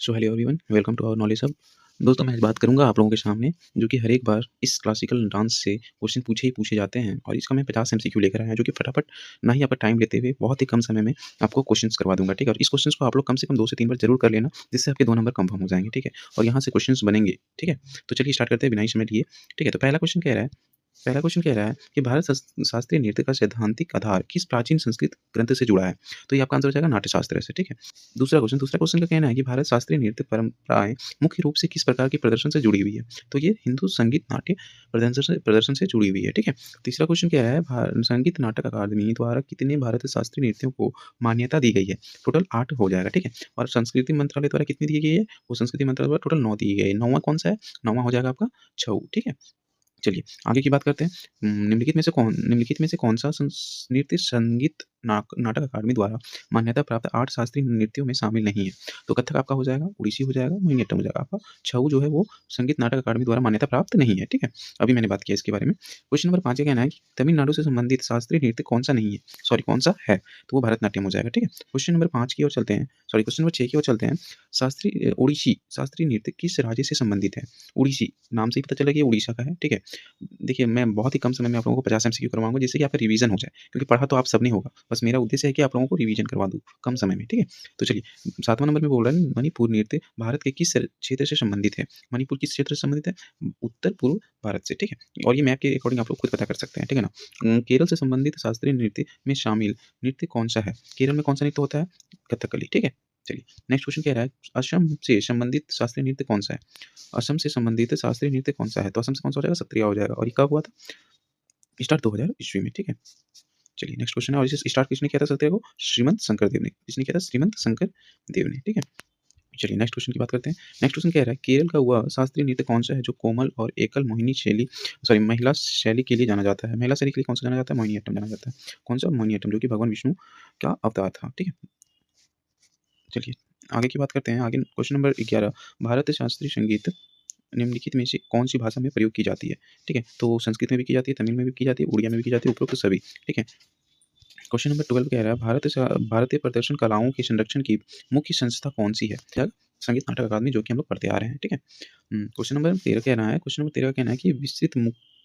So hello everyone, welcome to our knowledge hub. दोस्तों, मैं आज बात करूंगा आप लोगों के सामने जो कि हर एक बार इस क्लासिकल डांस से क्वेश्चन पूछे ही पूछे जाते हैं और इसका मैं 50 एमसीक्यू लेकर आया हूं जो कि फटाफट ना ही आपका टाइम लेते हुए बहुत ही कम समय में आपको क्वेश्चंस करवा दूंगा। ठीक है, और इस क्वेश्चंस को आप लोग कम से कम 2 से 3 बार जरूर कर लेना, जिससे आपके 2 नंबर कंफर्म हो जाएंगे। ठीक है, और यहाँ से क्वेश्चंस बनेंगे। ठीक है, तो चलिए स्टार्ट करते हैं बिना ही समय लिए। ठीक है, तो पहला क्वेश्चन कह रहा है कि भारत शास्त्रीय नृत्य का सैद्धांतिक आधार किस प्राचीन संस्कृत ग्रंथ से जुड़ा है? तो ये आपका आंसर हो जाएगा नाट्यशास्त्र से। ठीक है, दूसरा क्वेश्चन का कहना है कि भारत शास्त्रीय नृत्य परंपराएं मुख्य रूप से किस प्रकार के प्रदर्शन से जुड़ी हुई है? तो ये हिंदू संगीत नाट्य प्रदर्शन से जुड़ी हुई है। ठीक है, तीसरा क्वेश्चन क्या है, संगीत नाटक अकादमी द्वारा कितने भारतीय शास्त्रीय नृत्यों को मान्यता दी गई है? टोटल 8 हो जाएगा। ठीक है, और संस्कृति मंत्रालय द्वारा कितनी दी गई है? वो संस्कृति मंत्रालय द्वारा टोटल 9 दी गई है। 9वां कौन सा है? 9वां हो जाएगा आपका छऊ। ठीक है, चलिए आगे की बात करते हैं। निम्नलिखित में से कौन-सा नृत्य संगीत नाटक अकादमी द्वारा मान्यता प्राप्त 8 शास्त्रीय नृत्यों में शामिल नहीं है? तो कथक आपका हो जाएगा, ओडिसी हो जाएगा, मोहिनीअट्टम हो जाएगा। आपका छऊ जो है वो संगीत नाटक अकादमी द्वारा मान्यता प्राप्त नहीं है। ठीक है, अभी मैंने बात किया इसके बारे में। क्वेश्चन नंबर 5 का कहना है कि तमिलनाडु से संबंधित शास्त्रीय नृत्य कौन-सा नहीं है? सॉरी, कौन-सा है? तो वो भरतनाट्यम हो जाएगा। ठीक है, क्वेश्चन नंबर 5 की ओर चलते हैं। सॉरी, क्वेश्चन नंबर 6 की ओर चलते हैं। ओडिसी शास्त्रीय नृत्य किस राज्य से संबंधित है? ओडिसी नाम से ही पता चला कि ये उड़ीसा का है। ठीक है, देखिए, मैं बहुत ही कम समय में आप लोगों को 50 एमसीक्यू करवाऊँगा, जिससे कि आपका रिवीजन हो जाए, क्योंकि पढ़ा तो आप सबने होगा। बस मेरा उद्देश्य है कि आप लोगों को रिवीजन करवा दूँ कम समय में। ठीक है, तो चलिए 7वां नंबर में बोल रहा है, मणिपुर नृत्य भारत के किस क्षेत्र से संबंधित है? मणिपुर किस क्षेत्र से संबंधित है? उत्तर-पूर्व भारत से। ठीक है, और ये मैप के अकॉर्डिंग आप लोग खुद पता कर सकते हैं। ठीक है ना? केरल से संबंधित शास्त्रीय नृत्य में शामिल नृत्य कौन-सा है? केरल में कौन-सा नृत्य होता है? कथकली। ठीक है, चलिए नेक्स्ट क्वेश्चन कह रहा है, असम से संबंधित शास्त्रीय नृत्य कौन-सा है? असम से संबंधित शास्त्रीय नृत्य कौन-सा है? तो असम से कौन-सा हो जाएगा? सत्रिया हो जाएगा, और ये कब हुआ था? स्टार्ट 2000 ईस्वी में। ठीक है, चलिए नेक्स्ट क्वेश्चन है, और इसे स्टार्ट किसने किया था सत्रिया को? श्रीमंत शंकर देव ने। किसने किया था? श्रीमंत शंकर देव ने। ठीक है, चलिए नेक्स्ट क्वेश्चन की बात करते हैं। नेक्स्ट क्वेश्चन कह रहा है, केरल का वह शास्त्रीय नृत्य कौन-सा है जो कोमल और एकल मोहिनी शैली सॉरी महिला शैली के लिए जाना जाता है? महिला शैली के लिए कौन-सा जाना जाता है? मोहिनीअट्टम जाना जाता है। कौन-सा? मोहिनीअट्टम, जो कि भगवान विष्णु का अवतार था। ठीक है, चलिए आगे की बात करते हैं। आगे क्वेश्चन नंबर 11, भारतीय शास्त्रीय संगीत निम्नलिखित में से कौन-सी भाषा में प्रयोग की जाती है? ठीक है, तो संस्कृत में भी की जाती है, तमिल में भी की जाती है, उड़िया में भी की जाती है, उपरोक्त सभी। ठीक है, क्वेश्चन नंबर 12 कह रहा है, भारतीय प्रदर्शन कलाओं के संरक्षण की मुख्य संस्था कौन-सी है? क्या? संगीत नाटक अकादमी, जो कि हम लोग पढ़ते आ रहे हैं। ठीक है, क्वेश्चन नंबर 13 का कहना है कि विस्तृत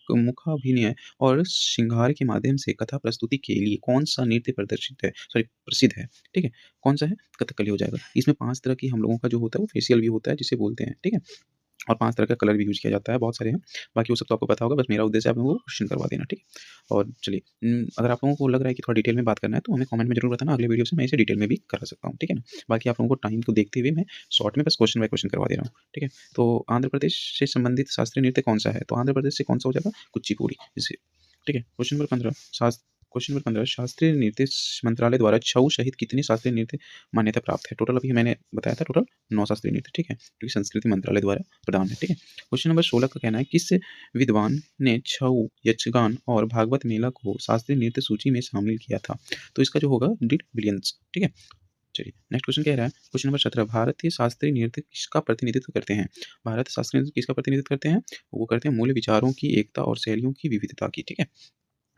मुखाभिनय और श्रृंगार के माध्यम से कथा प्रस्तुति के लिए कौन-सा नृत्य प्रसिद्ध है? ठीक है, कौन-सा है? कथकली हो जाएगा। इसमें 5 तरह की हम लोगों का जो होता है वो फेशियल भी होता है, जिसे बोलते हैं। ठीक है, और 5 तरह का कलर भी यूज़ किया जाता है, बहुत सारे हैं। बाकी वो सब तो आपको पता होगा, बस मेरा उद्देश्य है आप लोगों को क्वेश्चन करवा देना। ठीक है, और चलिए अगर आप लोगों को लग रहा है कि थोड़ा डिटेल में बात करना है, तो हमें कमेंट में ज़रूर बताना, अगले वीडियो से मैं इसे डिटेल में भी करा सकता हूँ। ठीक है ना? बाकी आप लोगों को टाइम को देखते हुए मैं शॉर्ट में बस क्वेश्चन बाय क्वेश्चन करवा दे रहा हूँ। ठीक है, तो आंध्र प्रदेश से संबंधित शास्त्रीय नृत्य कौन-सा है? तो आंध्र प्रदेश से कौन-सा हो जाएगा? कुचिपुड़ी। जैसे ठीक है, क्वेश्चन नंबर 15 शास्त्रीय नृत्य मंत्रालय द्वारा छऊ सहित कितने शास्त्रीय नृत्य मान्यता प्राप्त है? टोटल अभी मैंने बताया था, टोटल 9 शास्त्रीय नृत्य। ठीक है, जो कि संस्कृति मंत्रालय द्वारा प्रदान है। ठीक है, क्वेश्चन नंबर 16 का कहना है, किस विद्वान ने छऊ, यक्षगान और भागवत मेला को शास्त्रीय नृत्य सूची में शामिल किया था? तो इसका जो होगा डिड विलियम्स। ठीक है, चलिए नेक्स्ट क्वेश्चन कह रहा है, क्वेश्चन नंबर 17 भारतीय शास्त्रीय नृत्य किसका प्रतिनिधित्व करते हैं? भारतीय शास्त्रीय नृत्य किसका प्रतिनिधित्व करते हैं? वो करते हैं मूल विचारों की एकता और शैलियों की विविधता की। ठीक है,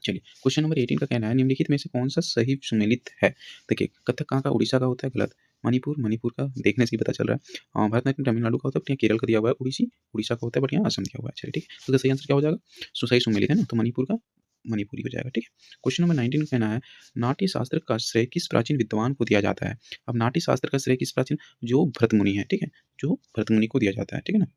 चलिए क्वेश्चन नंबर 18 का कहना है, निम्नलिखित में से कौन-सा सही सुमेलित है? देखिए, कथक कहाँ का? उड़ीसा का होता है, गलत। मणिपुर का देखने से ही पता चल रहा है। भरतनाट्यम तमिलनाडु का होता है, बट यहाँ केरल का दिया हुआ है। उड़ीसा का होता है, बट यहाँ असम दिया हुआ है। चलिए ठीक है, तो इसका सही आंसर क्या हो जाएगा? सही सुमेलित है ना, तो मणिपुर का मणिपुरी हो जाएगा। ठीक है, क्वेश्चन नंबर 19 का कहना है, नाट्य शास्त्र का श्रेय किस प्राचीन विद्वान को दिया जाता है? अब नाट्य शास्त्र का श्रेय किस प्राचीन? जो भरत मुनि है। ठीक है, जो भरत मुनि को दिया जाता है। ठीक है ना?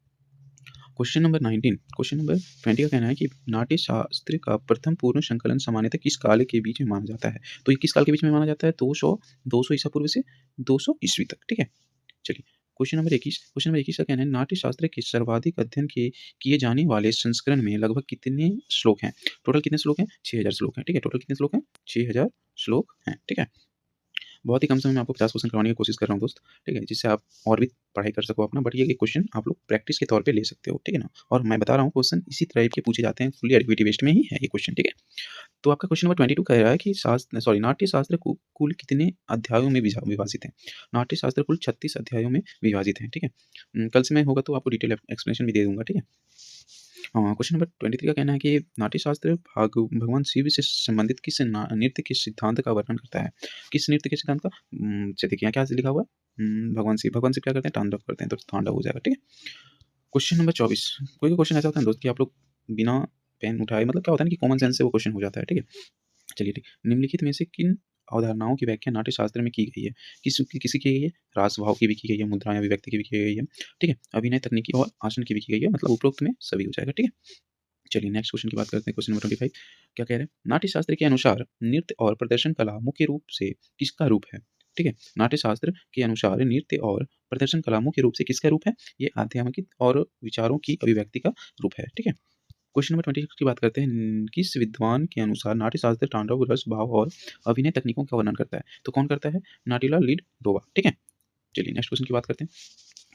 क्वेश्चन नंबर 20 का कहना है कि नाट्य शास्त्र का प्रथम पूर्ण संकलन सामान्यतः किस काल के बीच में माना जाता है? तो ये किस काल के बीच में माना जाता है? 200 ईसा पूर्व से 200 ईस्वी तक। ठीक है, चलिए क्वेश्चन नंबर 21 का कहना है, नाट्य शास्त्र के सर्वाधिक अध्ययन किए जाने वाले संस्करण में लगभग कितने श्लोक हैं? टोटल कितने श्लोक हैं? 6000 श्लोक हैं। ठीक है, टोटल कितने श्लोक हैं? 6000 श्लोक हैं। ठीक है, बहुत ही कम समय में आपको 50 क्वेश्चन करवाने की कोशिश कर रहा हूँ दोस्त। ठीक है, जिससे आप और भी पढ़ाई कर सको अपना, बट ये क्वेश्चन आप लोग प्रैक्टिस के तौर पे ले सकते हो। ठीक है ना? और मैं बता रहा हूँ, क्वेश्चन इसी तरह के पूछे जाते हैं, फुल्ली एक्टिविटी बेस्ड में ही है ये क्वेश्चन। ठीक है, तो आपका क्वेश्चन नंबर 22 कह रहा है कि नाट्य शास्त्र कुल कितने अध्यायों में विभाजित है? नाट्य शास्त्र कुल 36 अध्यायों में विभाजित है। ठीक है, कल से मैं होगा तो आपको डिटेल एक्सप्लेनेशन भी दे दूंगा। ठीक है, क्वेश्चन नंबर 23 का कहना है कि नाट्यशास्त्र भगवान शिव से संबंधित किस नृत्य के सिद्धांत का वर्णन करता है? किस नृत्य के सिद्धांत का? देखिए यहाँ क्या लिखा हुआ है, भगवान शिव क्या करते हैं, तांडव करते हैं, तो तांडव हो जाएगा। ठीक है। क्वेश्चन नंबर 24, कोई भी क्वेश्चन ऐसा होता है दोस्त कि आप लोग बिना पेन उठाए, मतलब क्या होता है ना कि कॉमन सेंस से वो क्वेश्चन हो जाता है। ठीक है। चलिए ठीक, निम्नलिखित में से किन अवधारणाओं की व्याख्या नाट्य शास्त्र में की गई है? किसी की गई है, रास भाव की भी की गई है, मुद्रा या अभिव्यक्ति की भी की गई है। ठीक है। अभिनय तकनीकी और आसन की भी की गई है, मतलब उपरोक्त में सभी हो जाएगा। ठीक है। चलिए नेक्स्ट क्वेश्चन की बात करते हैं। क्वेश्चन नंबर 25 क्या कह रहे हैं, नाट्य शास्त्र के अनुसार नृत्य और प्रदर्शन कला मुख्य रूप से किसका रूप है? ठीक है। नाट्य शास्त्र के अनुसार नृत्य और प्रदर्शन कला मुख्य रूप से किसका रूप है? ये आध्यात्मिक और विचारों की अभिव्यक्ति का रूप है। ठीक है। क्वेश्चन नंबर 26 की बात करते हैं, किस विद्वान के अनुसार नाट्य शास्त्र तांडव, रस भाव और अभिनय तकनीकों का वर्णन करता है? तो कौन करता है? नाटिला लीड डोवा। ठीक है। चलिए नेक्स्ट क्वेश्चन की बात करते हैं।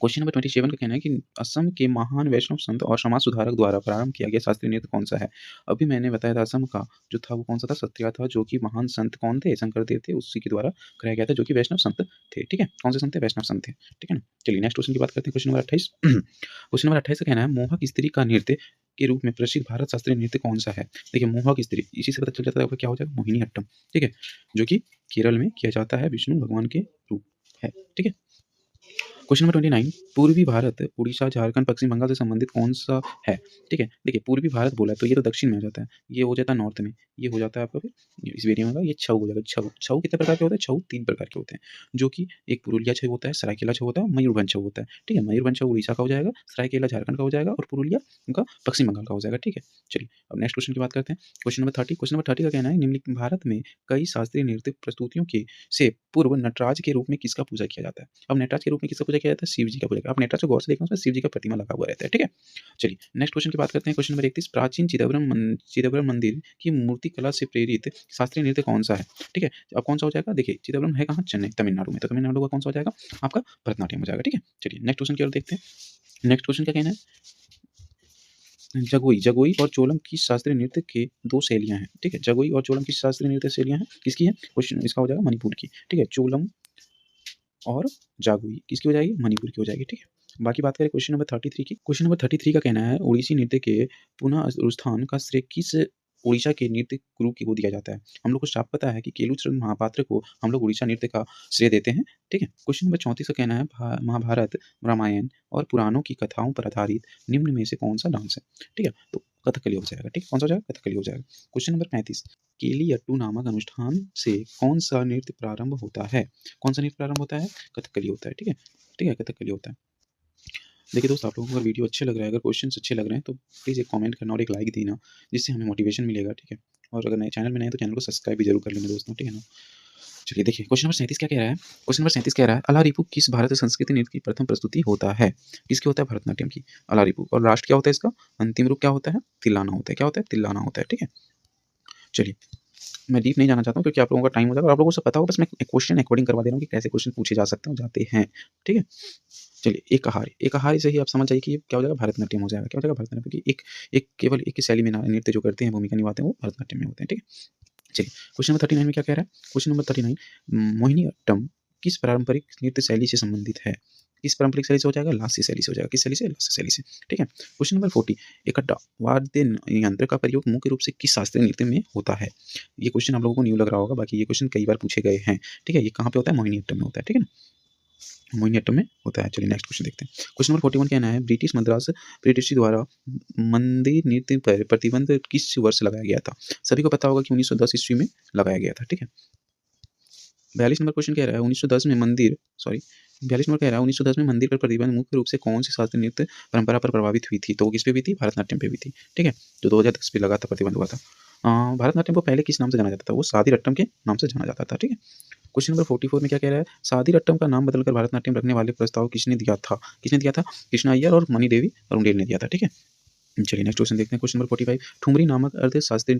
क्वेश्चन नंबर 27 का कहना है कि असम के महान वैष्णव संत और समाज सुधारक द्वारा प्रारंभ किया गया शास्त्रीय नृत्य कौन सा है? अभी मैंने बताया था असम का जो था वो कौन सा था, सत्रिया था, जो कि महान संत कौन थे, शंकरदेव थे, उसी के द्वारा कराया गया था, जो कि वैष्णव संत थे। ठीक है। कौन से संत थे? वैष्णव संत थे। ठीक है ना। चलिए नेक्स्ट क्वेश्चन की बात करते हैं। क्वेश्चन नंबर 28 क्वेश्चन नंबर 28 का कहना है, मोहक स्त्री का नृत्य के रूप में प्रसिद्ध भारत शास्त्रीय नृत्य कौन सा है? देखिए मोहक स्त्री, इसी से पता चल जाता है आपका क्या हो जाएगा, मोहिनी अट्टम। ठीक है। जो कि केरल में किया जाता है, विष्णु भगवान के रूप है। ठीक है। क्वेश्चन नंबर 29, पूर्वी भारत उड़ीसा, झारखंड, पश्चिम बंगाल से संबंधित कौन सा है? ठीक है। देखिए पूर्वी भारत बोला है तो ये तो दक्षिण में आ जाता है, ये हो जाता है नॉर्थ में, ये हो जाता है आपका फिर इस एरिया में, ये छऊ हो जाएगा। छऊ छऊ कितने प्रकार के होते हैं? छऊ 3 प्रकार के होते हैं, जो कि एक पुरुलिया छऊ होता है, सरायकेला छऊ होता है, मयूरभंज छऊ होता है। ठीक है। मयूरभंज छऊ उड़ीसा का हो जाएगा, सरायकेला झारखंड का हो जाएगा और पुरुलिया उनका पश्चिम बंगाल का हो जाएगा। ठीक है। चलिए अब नेक्स्ट क्वेश्चन की बात करते हैं। क्वेश्चन नंबर 30 का कहना है, निम्नलिखित भारत में कई शास्त्रीय नृत्य प्रस्तुतियों के से पूर्व नटराज के रूप में किसका पूजा किया जाता है? अब नटराज के रूप में किसका पूजा किया जाता है? शिव जी का पूजा किया। आप नटराज को गौर से देखना, उसमें शिव जी का प्रतिमा लगा हुआ रहता है। ठीक है। चलिए नेक्स्ट क्वेश्चन की बात करते हैं। क्वेश्चन नंबर 31, प्राचीन चिदम्बरम मंदिर की मूर्ति कला से प्रेरित शास्त्रीय नृत्य कौन सा है? ठीक है। अब कौन सा हो जाएगा? देखिए चिदम्बरम है कहाँ? चेन्नई, तमिलनाडु में, तो तमिलनाडु का कौन सा हो जाएगा? आपका भरतनाट्यम हो जाएगा। ठीक है। चलिए नेक्स्ट क्वेश्चन की ओर देखते हैं। नेक्स्ट क्वेश्चन क्या कहना है, जगोई जगोई और चोलम की शास्त्रीय नृत्य के 2 शैलियाँ हैं। ठीक है। जगोई और चोलम की शास्त्रीय नृत्य शैलियाँ हैं, किसकी है? क्वेश्चन इसका हो जाएगा मणिपुर की। ठीक है। चोलम और जागोई किसकी हो जाएगी? मणिपुर की हो जाएगी। ठीक है। बाकी बात करें क्वेश्चन नंबर 33 की। क्वेश्चन नंबर 33 का कहना है, ओडिसी नृत्य के पुनः उत्थान का श्रेय किस उड़ीसा के नृत्य गुरु को दिया जाता है? हम लोग को साफ पता है कि केलुचरण महापात्र को हम लोग उड़ीसा नृत्य का श्रेय देते हैं। ठीक है। क्वेश्चन नंबर 34 का कहना है, महाभारत, रामायण और पुराणों की कथाओं पर आधारित निम्न में से कौन सा डांस है? ठीक है। तो कथकली हो जाएगा। ठीक है। कौन सा हो जाएगा? कथकली हो जाएगा। क्वेश्चन नंबर 35, केलियट्टू नामक अनुष्ठान से कौन सा नृत्य प्रारंभ होता है? कौन सा नृत्य प्रारंभ होता है? कथकली होता है। ठीक है। ठीक है। कथकली होता है। देखिए दोस्त, आप लोगों को अगर वीडियो अच्छे लग रहा है, अगर क्वेश्चंस अच्छे लग रहे हैं तो प्लीज़ एक कमेंट करना और एक लाइक देना, जिससे हमें मोटिवेशन मिलेगा। ठीक है। और अगर नए चैनल में नए हैं तो चैनल को सब्सक्राइब भी जरूर कर लेना दोस्तों। ठीक है ना। चलिए देखिए क्वेश्चन नंबर 37 क्या कह रहा है। क्वेश्चन नंबर 37 कह रहा है, अलारिपू किस भारतीय संस्कृति नृत्य की प्रथम प्रस्तुति होता है? किसकी होता है? भरतनाट्यम की। अलारिपू। और लास्ट क्या होता है इसका? अंतिम रूप क्या होता है? तिल्लाना होता है। क्या होता है? तिल्लाना होता है। ठीक है। चलिए मैं डीप नहीं जाना चाहता हूँ क्योंकि आप लोगों का टाइम हो जाएगा और आप लोगों को सब पता होगा, बस मैं क्वेश्चन अकॉर्डिंग करवा दे रहा हूँ कि कैसे क्वेश्चन पूछे जा सकते हैं और जाते हैं। ठीक है। चलिए एक आहारी से ही आप समझ जाइए कि ये क्या हो जाएगा? भरतनाट्यम हो जाएगा। क्या हो जाएगा? भरतनाट्यम, क्योंकि एक एक केवल एक ही शैली में नृत्य जो करते हैं, भूमिका निभाते हैं, वो भरतनाट्यम में होते हैं। ठीक है। चलिए क्वेश्चन नंबर 39 में क्या कह रहा है। क्वेश्चन नंबर 39, मोहिनी अट्टम किस पारंपरिक नृत्य शैली से संबंधित है? किस पारंपरिक शैली से हो जाएगा? लास्य शैली से हो जाएगा। किस शैली से? लास्य शैली से। ठीक है। क्वेश्चन नंबर 40, इकट्ठा वाद्य यंत्र का प्रयोग मुख्य रूप से किस शास्त्रीय नृत्य में होता है? ये क्वेश्चन आप लोगों को न्यू लग रहा होगा, बाकी ये क्वेश्चन कई बार पूछे गए हैं। ठीक है। ये कहाँ पे होता है? मोहिनी अट्टम में होता है। ठीक है ना। मोहिनी अट्टम में होता है। चलिए नेक्स्ट क्वेश्चन देखते हैं। क्वेश्चन नंबर 41 कहना है, ब्रिटिश मद्रास प्रेसिडेंसी द्वारा मंदिर नृत्य पर प्रतिबंध किस वर्ष लगाया गया था? सभी को पता होगा कि 1910 ईस्वी में लगाया गया था। ठीक है। 42 नंबर क्वेश्चन कह रहा है, 1910 में मंदिर, सॉरी 42 नंबर कह रहा है, 1910 में मंदिर पर प्रतिबंध मुख्य रूप से कौन सी शास्त्रीय नृत्य परंपरा पर प्रभावित हुई थी? तो वो किस पे हुई थी? भरतनाट्यम पे हुई थी। ठीक है। जो 2010 पे लगा था, प्रतिबंध हुआ था। भरतनाट्यम को पहले किस नाम से जाना जाता था? वो सादीरट्टम के नाम से जाना जाता था। ठीक है। क्वेश्चन नंबर 44 में क्या कह रहा है, सादीरट्टम का नाम बदलकर भरतनाट्यम रखने वाले प्रस्ताव किसने दिया था? किसने दिया था? कृष्णा अय्यर और मणि देवी अरुणदेव ने दिया था। ठीक है। चलिए नेक्स्ट क्वेश्चन देखते हैं। क्वेश्चन नंबर 45, ठुमरी नामक अर्थशास्त्रीय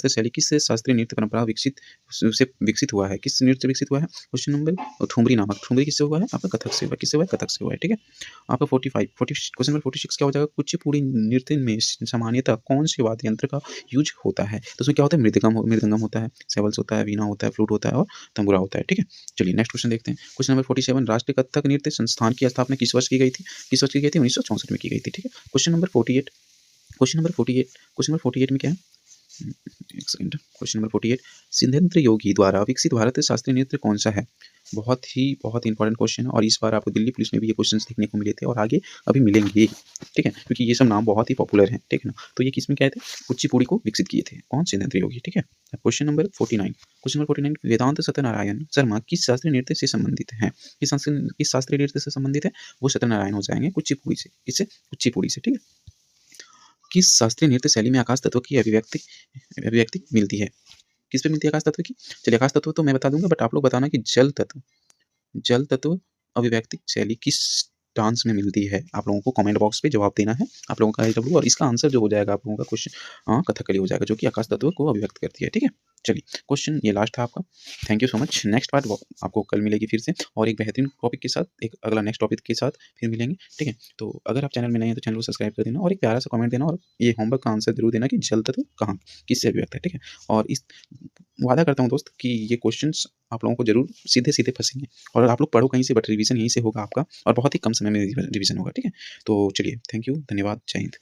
शैली किस शास्त्रीय नृत्य परंपरा विकसित हुआ है? किस नृत्य से विकसित हुआ है? क्वेश्चन नंबर ठुमरी किससे हुआ है? आपका कथक से हुआ है। किससे हुआ है? कथक से हुआ है। ठीक है। आपका 45 क्वेश्चन नंबर 46 क्या हो जाएगा? कुचिपुड़ी नृत्य में सामान्यतः कौन से वाद्य यंत्र का यूज होता है? तो उसमें क्या होता है? मृदंगम होता है, सेवल्स होता है, वीणा होता है, फ्लूट होता है और तंबूरा होता है। ठीक है। चलिए नेक्स्ट क्वेश्चन देखते हैं। क्वेश्चन नंबर 47, राष्ट्रीय कथक नृत्य संस्थान की स्थापना किस वर्ष की गई थी? 1964 में की गई थी। ठीक है। क्वेश्चन नंबर 48, क्वेश्चन नंबर 48 में क्या है? एक सेकंड। क्वेश्चन नंबर 48, सिद्धेंद्र योगी द्वारा विकसित भारतीय शास्त्रीय नृत्य कौन सा है? बहुत ही इंपॉर्टेंट क्वेश्चन है और इस बार आपको दिल्ली पुलिस में भी ये क्वेश्चंस देखने को मिले थे और आगे अभी मिलेंगे, ठीक है? क्योंकि ये सब नाम बहुत ही पॉपुलर हैं, ठीक है ना? तो ये किसमें क्या थे? कुचिपुड़ी को विकसित किए थे। कौन? सिद्धार्थ योगी, ठीक है? क्वेश्चन नंबर 49 क्वेश्चन नंबर 49 वेदांत सत्यनारायण शर्मा किस शास्त्रीय नृत्य से संबंधित हैं? किस शास्त्रीय नृत्य से संबंधित है? वो सत्यनारायण हो जाएँगे कुचिपुड़ी से। किससे? कुचिपुड़ी से, ठीक है? किस शास्त्रीय नृत्य शैली में आकाश तत्व की अभिव्यक्ति अभिव्यक्ति मिलती है? किस पे मिलती है आकाश तत्व की? चलिए आकाश तत्व तो मैं बता दूँगा बट आप लोग बताना कि जल तत्व अभिव्यक्ति शैली किस डांस में मिलती है? आप लोगों को कमेंट बॉक्स पे जवाब देना है। आप लोगों का एडब्ल्यू और इसका आंसर जो हो जाएगा आप लोगों का क्वेश्चन कथकली हो जाएगा जो कि आकाश तत्व को अभिव्यक्त करती है, ठीक है? चलिए क्वेश्चन ये लास्ट था आपका। Thank you so much. Next part आपको कल मिलेगी फिर से और एक बेहतरीन टॉपिक के साथ, एक अगला नेक्स्ट टॉपिक के साथ फिर मिलेंगे, ठीक है? तो अगर आप चैनल में नए हैं तो चैनल को सब्सक्राइब कर देना और एक प्यारा सा कमेंट देना और ये होमवर्क का आंसर ज़रूर देना कि जल तत्व कहाँ, किससे अभिव्यक्त है, ठीक है? और इस वादा करता हूँ दोस्त कि ये क्वेश्चंस आप लोगों को ज़रूर सीधे-सीधे फँसेंगे और आप लोग पढ़ो कहीं से बट रिवीजन यहीं से होगा आपका और बहुत ही कम समय में रिवीजन होगा, ठीक है? तो चलिए थैंक यू, धन्यवाद, जय हिंद।